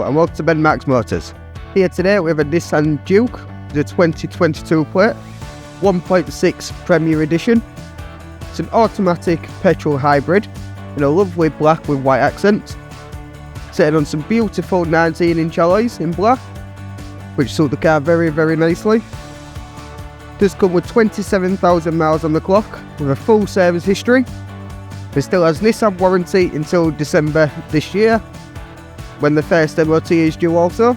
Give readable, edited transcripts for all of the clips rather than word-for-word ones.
and welcome to Ben Max Motors. Here today we have a Nissan Juke, the 2022 plate, 1.6 Premier Edition. It's an automatic petrol hybrid in a lovely black with white accents, sitting on some beautiful 19-inch alloys in black, which suit the car very, very nicely. Does come with 27,000 miles on the clock with a full service history. It still has Nissan warranty until December this year, when the first MOT is due also.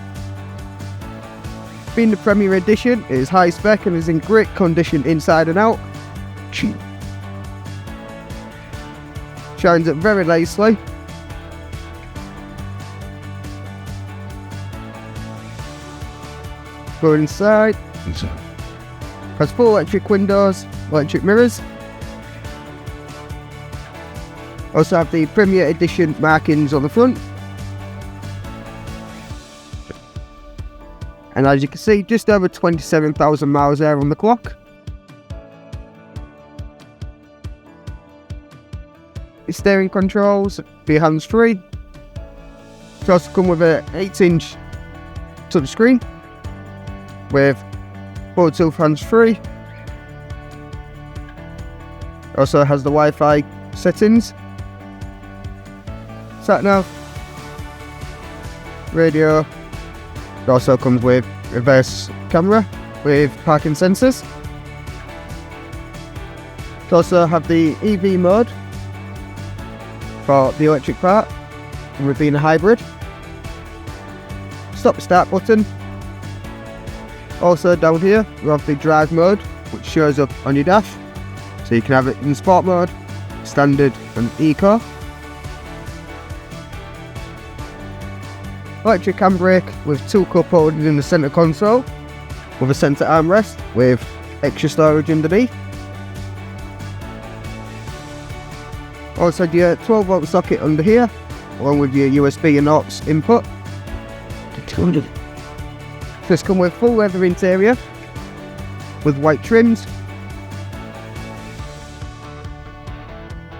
Being the Premier Edition, it is high spec and is in great condition inside and out. Shines up very nicely. Go inside. Has full electric windows, electric mirrors. Also have the Premier Edition markings on the front. And as you can see, just over 27,000 miles there on the clock. The steering controls, be hands-free. It also come with an 8-inch touchscreen with Bluetooth hands-free. Also has the Wi-Fi settings. Sat nav, radio. It also comes with reverse camera with parking sensors. It also have the EV mode for the electric part, and with being a hybrid. Stop start button. Also down here we have the drive mode, which shows up on your dash, so you can have it in sport mode, standard and eco. Electric handbrake with two cup holders in the centre console, with a centre armrest with extra storage underneath. Also your 12-volt socket under here, along with your USB and aux input. This comes with full leather interior with white trims,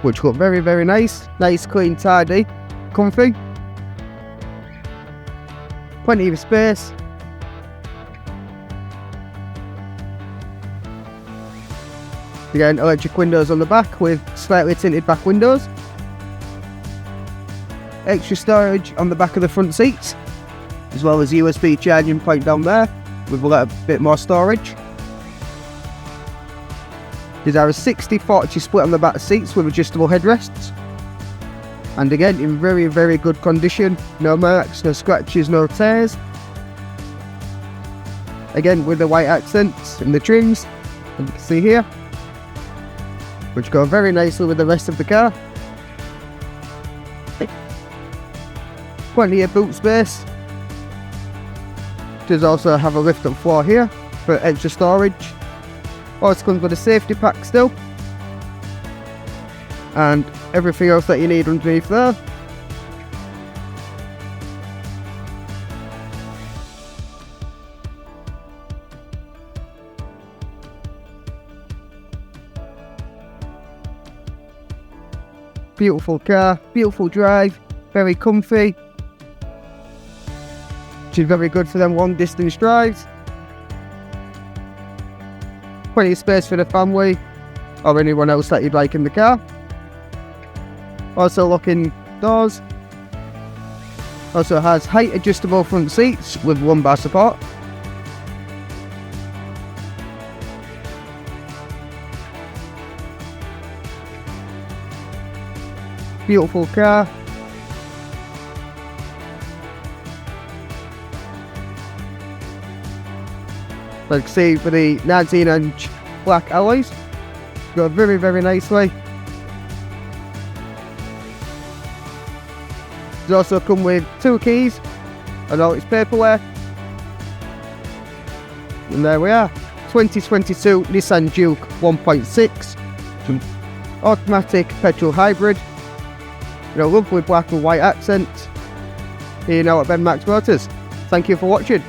which look very, very nice. Nice, clean, tidy, comfy. Plenty of space. Again, electric windows on the back with slightly tinted back windows. Extra storage on the back of the front seats, as well as USB charging point down there with a little bit more storage. There's a 60-40 split on the back seats with adjustable headrests. And again, in very, very good condition. No marks, no scratches, no tears. Again, with the white accents and the trims, as you can see here, which go very nicely with the rest of the car. Plenty of boot space. Does also have a lift up floor here for extra storage. Also comes with a safety pack still, and everything else that you need underneath there. Beautiful car, beautiful drive, very comfy. Which is very good for them long distance drives. Plenty of space for the family or anyone else that you'd like in the car. Also locking doors. Also has height adjustable front seats with lumbar support. Beautiful car. Like you see, for the 19-inch black alloys, go very, very nicely. It's also come with 2 keys and all its paperwork. And there we are, 2022 Nissan Juke 1.6 automatic petrol hybrid. You know, lovely black and white accent. Here now at Ben Max Motors. Thank you for watching.